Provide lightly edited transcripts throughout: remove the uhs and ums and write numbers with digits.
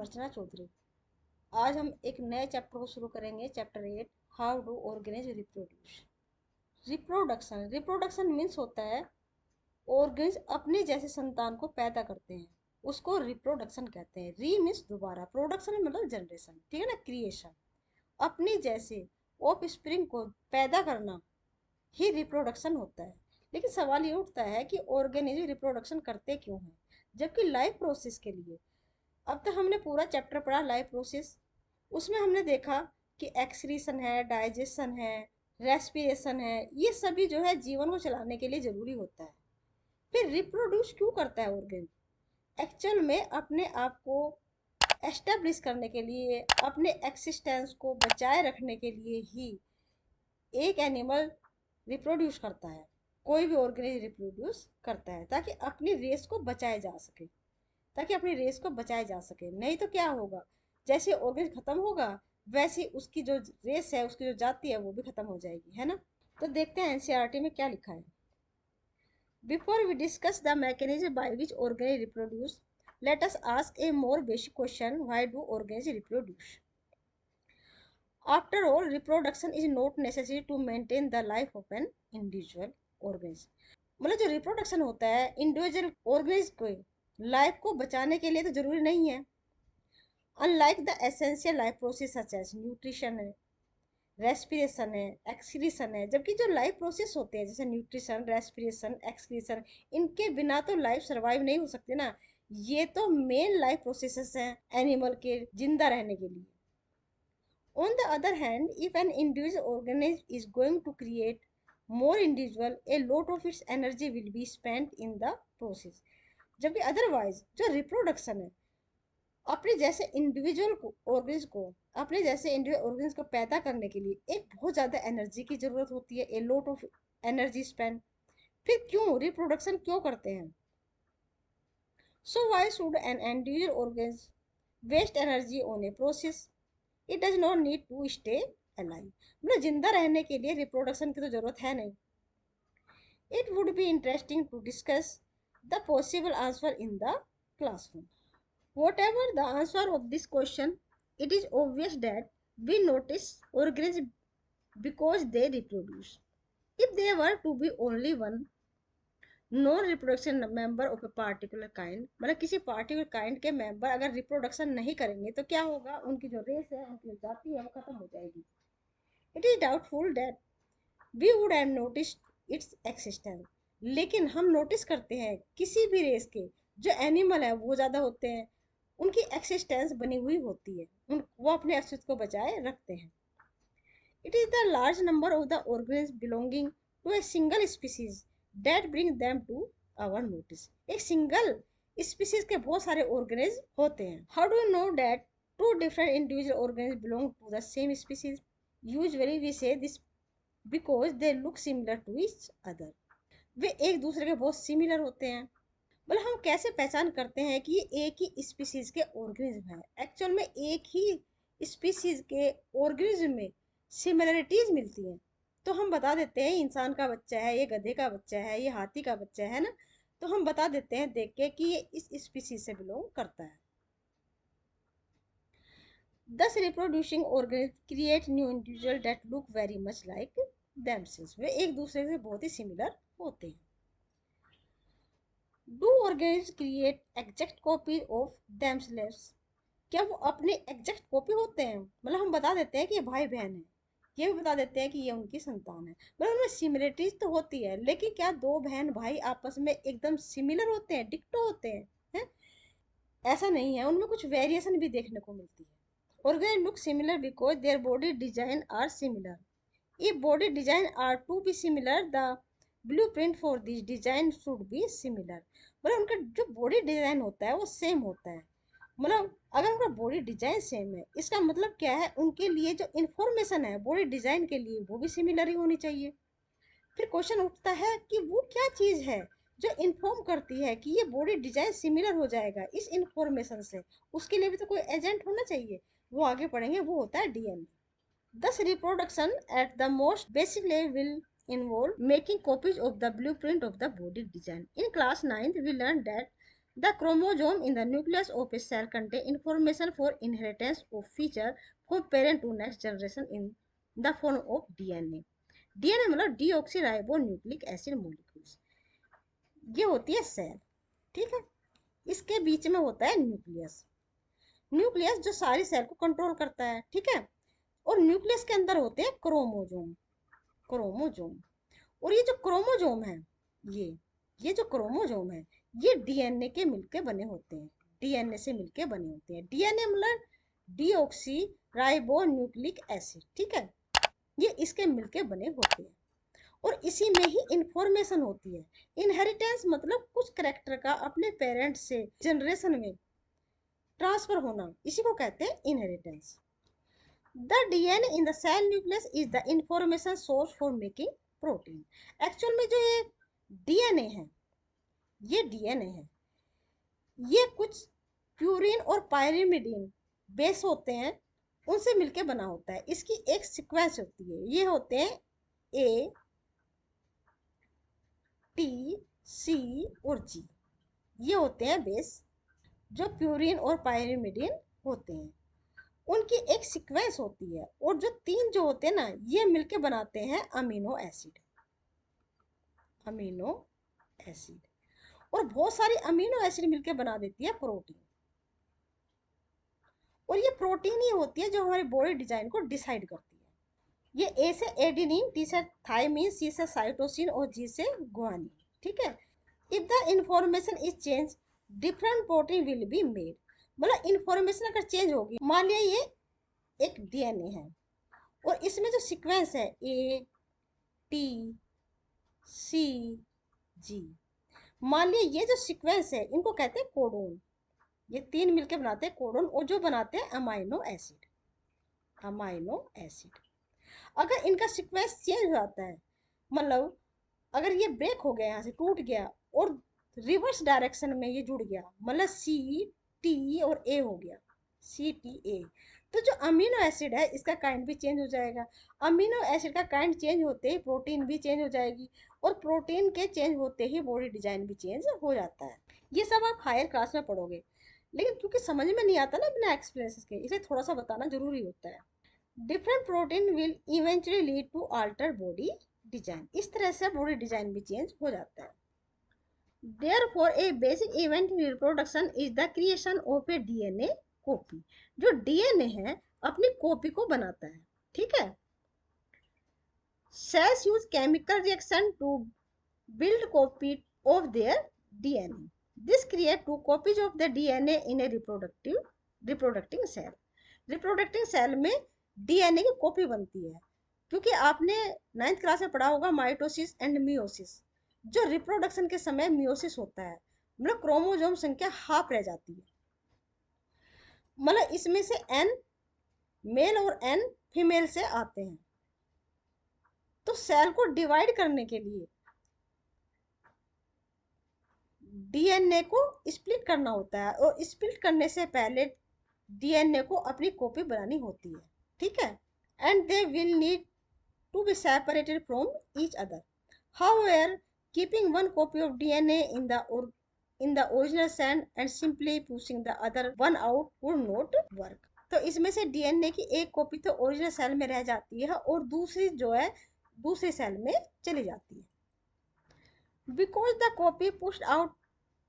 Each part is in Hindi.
अर्चना चौधरी। आज हम एक नए चैप्टर को शुरू करेंगे, chapter 8, how do organisms reproduce. Reproduction, reproduction means होता है ऑर्गेनिज अपने जैसे संतान को पैदा करते हैं, उसको रिप्रोडक्शन कहते हैं। री मीन्स दोबारा, प्रोडक्शन मतलब जनरेशन, ठीक है ना, क्रिएशन। अपने जैसे ऑफ स्प्रिंग को पैदा करना ही रिप्रोडक्शन होता है। लेकिन सवाल ये उठता है कि ऑर्गेनिज्म रिप्रोडक्शन करते क्यों हैं, जबकि लाइफ प्रोसेस के लिए। अब तक हमने पूरा चैप्टर पढ़ा लाइफ प्रोसेस, उसमें हमने देखा कि एक्सक्रीशन है, डाइजेशन है, रेस्पिरेशन है, ये सभी जो है जीवन को चलाने के लिए जरूरी होता है। फिर रिप्रोड्यूस क्यों करता है ऑर्गेन? एक्चुअल में अपने आप को एस्टेब्लिश करने के लिए, अपने एक्सिस्टेंस को बचाए रखने के लिए ही एक एनिमल रिप्रोड्यूस करता है, कोई भी ऑर्गेनिज्म रिप्रोड्यूस करता है ताकि अपनी रेस को बचाया जा सके, ताकि अपनी रेस को बचाया जा सके। नहीं तो क्या होगा, जैसे ऑर्गेनिज्म खत्म होगा वैसे उसकी जो रेस है, उसकी जो जाति है, वो भी खत्म हो जाएगी, है ना। तो देखते हैं एनसीईआरटी में क्या लिखा है। Before we discuss the mechanism by which organism reproduce, let us ask a more basic question, why do organism reproduce? After all, reproduction is not necessary to maintain the life of an individual organism. मतलब जो रिप्रोडक्शन होता है इंडिविजुअल ऑर्गेनिज्म को लाइफ को बचाने के लिए तो जरूरी नहीं है। Unlike the essential life process such as nutrition है, रेस्पिरेशन है, एक्सक्रीशन है, जबकि जो लाइफ प्रोसेस होते हैं जैसे न्यूट्रिशन, रेस्पिरेशन, एक्सक्रीशन, इनके बिना तो लाइफ सर्वाइव नहीं हो सकती ना। ये तो मेन लाइफ प्रोसेसेस हैं एनिमल के जिंदा रहने के लिए। On the other hand, if an individual organism is going to create more individual, a lot of its energy will be spent in the process. जबकि अदरवाइज जो रिप्रोडक्शन है, अपने जैसे इंडिविजुअल को ऑर्गेनिज्म को अपने जैसे इंडिविजुअल ऑर्गेनिज्म को पैदा करने के लिए एक बहुत ज़्यादा एनर्जी की ज़रूरत होती है, a lot of energy spend. फिर क्यों रिप्रोडक्शन क्यों करते हैं? So why should an individual organism waste energy on a process? It does not need to stay alive. मतलब जिंदा रहने के लिए रिप्रोडक्शन की तो जरूरत है नहीं। It would be interesting to discuss the possible answer in the classroom. Whatever the answer of this question, it is obvious that we notice organisms because they reproduce. If there were to be only one non reproduction member of a particular kind, मतलब किसी पार्टिकुलर काइंड के मेंबर अगर रिप्रोडक्शन नहीं करेंगे तो क्या होगा, उनकी जो रेस है, उनकी जो जाति है, वो खत्म हो जाएगी। It is doubtful that we would have noticed its existence. लेकिन हम नोटिस करते हैं किसी भी रेस के जो एनिमल है वो ज़्यादा होते हैं, उनकी एक्सिस्टेंस बनी हुई होती है, वो अपने अस्तित्व को बचाए रखते हैं। It is the large number of the organism belonging to a single species that bring them to our notice. एक सिंगल स्पीसीज के बहुत सारे ऑर्गेनिज्म होते हैं। How do you know that two different individual organism belong to the same species? Usually we say this because they look similar to each other. वे एक दूसरे के बहुत सिमिलर होते हैं। मतलब हम कैसे पहचान करते हैं कि ये एक ही स्पीसीज के ऑर्गेनिज्म है? एक्चुअल में एक ही स्पीसीज के ऑर्गेनिज्म में सिमिलरिटीज मिलती हैं, तो हम बता देते हैं इंसान का बच्चा है, ये गधे का बच्चा है, ये हाथी का बच्चा है ना, तो हम बता देते हैं देख के कि ये इस स्पीसीज से बिलोंग करता है। Thus reproducing organisms create new individuals that look very much like themselves. वे एक दूसरे से बहुत ही सिमिलर होते हैं। Do organisms create exact copies of themselves? क्या वो अपने एग्जैक्ट कॉपी होते हैं? मतलब हम बता देते हैं कि ये भाई बहन है, ये भी बता देते हैं कि ये उनकी संतान है, मतलब उनमें सिमिलरिटीज तो होती है, लेकिन क्या दो बहन भाई आपस में एकदम सिमिलर होते हैं, डिक्टो होते हैं, है? ऐसा नहीं है, उनमें कुछ वेरिएशन भी देखने को मिलती है। Organism look similar because their body design are similar. If body design are to be similar, the blueprint for this design should be similar. मतलब उनका जो बॉडी डिजाइन होता है वो सेम होता है। मतलब अगर उनका बॉडी डिजाइन सेम है, इसका मतलब क्या है, उनके लिए जो इंफॉर्मेशन है बॉडी डिजाइन के लिए वो भी सिमिलर ही होनी चाहिए। फिर क्वेश्चन उठता है कि वो क्या चीज़ है जो इन्फॉर्म करती है कि ये बॉडी डिजाइन सिमिलर हो जाएगा इस इंफॉर्मेशन से? उसके लिए भी तो कोई एजेंट होना चाहिए, वो आगे पढ़ेंगे, वो होता है DNA. Thus, reproduction at the most basic level will involve making copies of the blueprint of the body design. In class 9th, we learned that The chromosome in the nucleus of a cell contain information for inheritance of feature from parent to next generation in the form of DNA. DNA मतलब डीऑक्सीराइबोन्यूक्लिक एसिड मॉलिक्यूल्स। ये होती है सेल, ठीक है। इसके बीच में होता है न्यूक्लियस। न्यूक्लियस जो सारी सेल को कंट्रोल करता है, ठीक है। और न्यूक्लियस के अंदर होते हैं क्रोमोजोम। क्रोमोजोम और ये जो क्रोमोजोम है, ये ये जो क्रोमोजोम है ये डीएनए के मिलके बने होते हैं। डीएनए से मिलके बने होते हैं। डीएनए मतलब डीऑक्सी राइबो न्यूक्लिक एसिड, ठीक है। ये इसके मिलके बने होते हैं और इसी में ही इंफॉर्मेशन होती है। इनहेरिटेंस मतलब कुछ करेक्टर का अपने पेरेंट्स से जनरेशन में ट्रांसफर होना, इसी को कहते हैं inheritance. The DNA in the cell nucleus is the information source for making protein. Actual में जो ये डीएनए है, ये डीएनए है, ये कुछ प्यूरिन और पायरिमिडीन बेस होते हैं, उनसे मिलके बना होता है। इसकी एक सीक्वेंस होती है, ये होते हैं ए टी सी और जी, ये होते हैं बेस जो प्यूरिन और पायरिमिडीन होते हैं। उनकी एक सीक्वेंस होती है और जो तीन जो होते हैं ना, ये मिलके बनाते हैं अमीनो एसिड। अमीनो एसिड और बहुत सारी अमीनो एसिड मिलके बना देती है प्रोटीन। और ये प्रोटीन ही होती है जो हमारी बॉडी डिजाइन को डिसाइड करती है। ये ए से एडेनिन, टी से थायमिन, सी से साइटोसिन और जी से गुआनिन, ठीक है। If the information is change different protein will be made. मतलब इंफॉर्मेशन अगर चेंज होगी, मान लिया ये एक डीएनए है और इसमें जो सीक्वेंस है ए टी सी जी, मान लिया ये जो सीक्वेंस है इनको कहते हैं कोडोन। ये तीन मिलकर बनाते हैं कोडोन और जो बनाते हैं अमाइनो एसिड। अमाइनो एसिड अगर इनका सीक्वेंस चेंज हो जाता है, मतलब अगर ये ब्रेक हो गया, यहाँ से टूट गया और रिवर्स डायरेक्शन में ये जुड़ गया, मतलब सी टी और ए हो गया, सी टी ए, तो जो अमीनो एसिड है इसका काइंड भी चेंज हो जाएगा। अमीनो एसिड का काइंड चेंज होते ही प्रोटीन भी चेंज हो जाएगी और प्रोटीन के चेंज होते ही बॉडी डिजाइन भी चेंज हो जाता है। ये सब आप हायर क्लास में पढ़ोगे, लेकिन क्योंकि समझ में नहीं आता ना बिना एक्सपीरियंस के, इसलिए थोड़ा सा बताना जरूरी होता है। Different protein will eventually lead to alter body design. इस तरह से बॉडी डिजाइन भी चेंज हो जाता है। Therefore, a basic event in reproduction is the creation of a DNA copy। जो डीएनए है अपनी कॉपी को बनाता है, ठीक है। Cells use chemical reaction to build copy of their DNA. This create two copies of the DNA in a reproducting cell। Reproducting cell में डीएनए की कॉपी बनती है, क्योंकि आपने 9th क्लास में पढ़ा होगा माइटोसिस एंड मियोसिस। जो रिप्रोडक्शन के समय मियोसिस होता है, मतलब क्रोमोसोम संख्या हाफ रह जाती है, मतलब इसमें से एन मेल और एन फीमेल से आते हैं। तो सेल को डिवाइड करने के लिए डीएनए को स्प्लिट करना होता है और स्प्लिट करने से पहले डीएनए को अपनी कॉपी बनानी होती है, ठीक है। And they will need to be separated from each other. However, keeping one copy of DNA in the original cell and simply pushing the other one out would not work। तो इसमें से डीएनए की एक कॉपी तो ओरिजिनल सेल में रह जाती है और दूसरी जो है दूसरे सेल में चली जाती है। Because the copy pushed out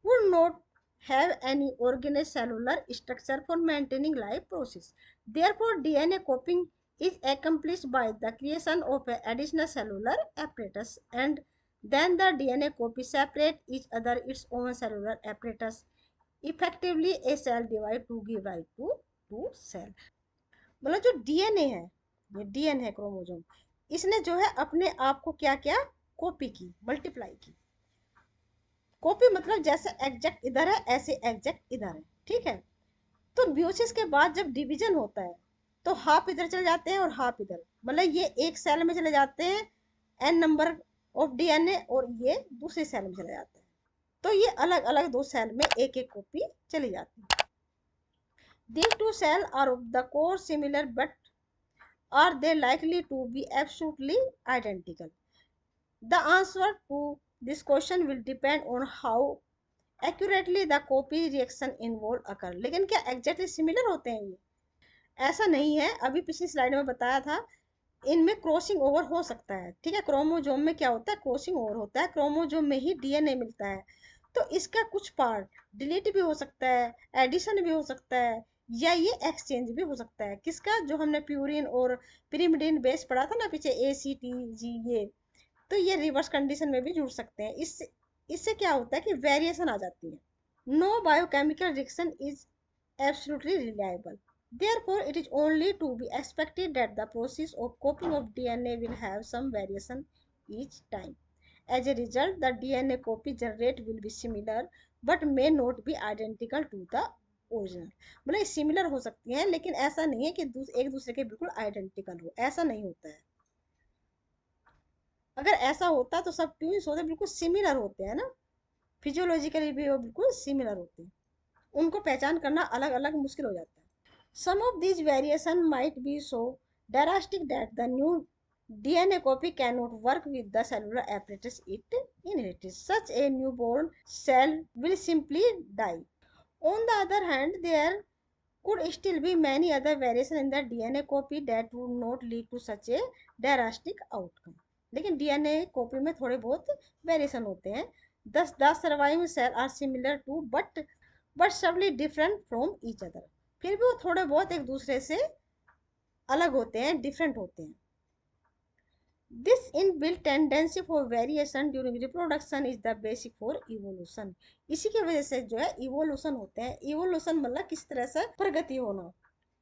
would not have any organic cellular structure for maintaining life process. Therefore, DNA copying is accomplished by the creation of an additional cellular apparatus, and then the DNA copy separate each other its own cellular apparatus. Effectively, a cell divide to give rise to two cell। मतलब जो डीएनए है, ये डीएनए है क्रोमोसोम, इसने जो है अपने आप को क्या क्या कॉपी की, मल्टीप्लाई की। कॉपी मतलब जैसे एग्जैक्ट इधर है ऐसे एग्जैक्ट इधर है, ठीक है। तो म्यूसिस के बाद जब डिवीजन होता है तो हाफ इधर चले जाते हैं और हाफ इधर, मतलब ये एक सेल में चले जाते हैं एन नंबर ऑफ डीएनए और ये दूसरे सेल में चले जाते हैं। तो ये अलग अलग दो सेल में एक एक कॉपी चली जाती है। These two cells are of the core similar, but are they likely to be absolutely identical? The answer to this question will depend on how accurately the copy reaction involve occur, लेकिन क्या एग्जैक्टली सिमिलर होते हैं ये? ऐसा नहीं है, अभी पिछली स्लाइड में बताया था, इनमें क्रॉसिंग ओवर हो सकता है। ठीक है, क्रोमोजोम में क्या होता है, क्रॉसिंग ओवर होता है, क्रोमोजोम में ही डीएनए मिलता है। तो इसका कुछ पार्ट डिलीट भी हो सकता है, एडिशन भी हो सकता है, या ये एक्सचेंज भी हो सकता है। किसका, जो हमने प्यूरिन और पिरिमिडिन बेस पढ़ा था ना पीछे, ACTG, ये तो ये रिवर्स कंडीशन में भी जुड़ सकते हैं। इससे इससे क्या होता है कि वेरिएशन आ जाती है। No biochemical reaction is absolutely reliable. Therefore, it is only to be expected that the process of copying of DNA will have some variation each time. As a result, the DNA copy generate will be similar but may not be identical to the original. मतलब सिमिलर हो सकती हैं, लेकिन ऐसा नहीं है कि एक दूसरे के बिल्कुल आइडेंटिकल हो, ऐसा नहीं होता है। अगर ऐसा होता तो सब ट्विंस होते बिल्कुल सिमिलर होते हैं ना, फिजियोलॉजिकली भी वो बिल्कुल सिमिलर होते हैं, उनको पहचान करना अलग अलग मुश्किल हो जाता है। Some of these variations might be so drastic that the new DNA copy cannot work with the cellular apparatus it inherits. Such a newborn cell will simply die. On the other hand, there could still be many other variations in the DNA copy that would not lead to such a drastic outcome. लेकिन डीएनए कॉपी में थोड़े बहुत वेरिएशन होते हैं। The surviving cell are similar to but subtly different from each other. फिर भी वो थोड़े बहुत एक दूसरे से अलग होते हैं, डिफरेंट होते हैं। This inbuilt tendency for variation during reproduction is the basic for evolution. इसी की वजह से जो है इवोल्यूशन होते हैं। इवोल्यूशन मतलब किस तरह से प्रगति होना,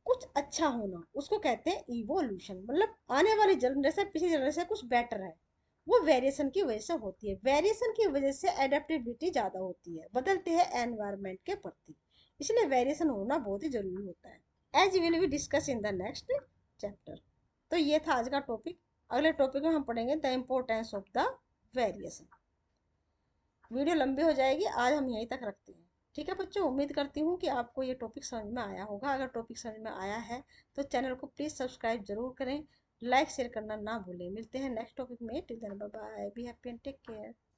कुछ अच्छा होना, उसको कहते हैं इवोल्यूशन। मतलब आने वाली जनरेशन पिछली जनरेशन से कुछ बेटर है, वो वेरिएशन की वजह से होती है। वेरिएशन की वजह से एडेप्टेबिलिटी ज़्यादा होती है, बदलते हैं एनवायरनमेंट के प्रति, इसलिए वेरिएशन होना बहुत ही जरूरी होता है। As will be discuss in the next chapter. तो ये था आज का टॉपिक। अगले टॉपिक में हम पढ़ेंगे the importance of the variation. Video लंबी हो जाएगी, आज हम यहीं तक रखते हैं। ठीक है बच्चों, उम्मीद करती हूँ कि आपको ये टॉपिक समझ में आया होगा। अगर टॉपिक समझ में आया है तो चैनल को प्लीज़ सब्सक्राइब जरूर करें, लाइक शेयर करना ना भूलें। मिलते हैं नेक्स्ट टॉपिक में। Till then bye bye, be happy and take care.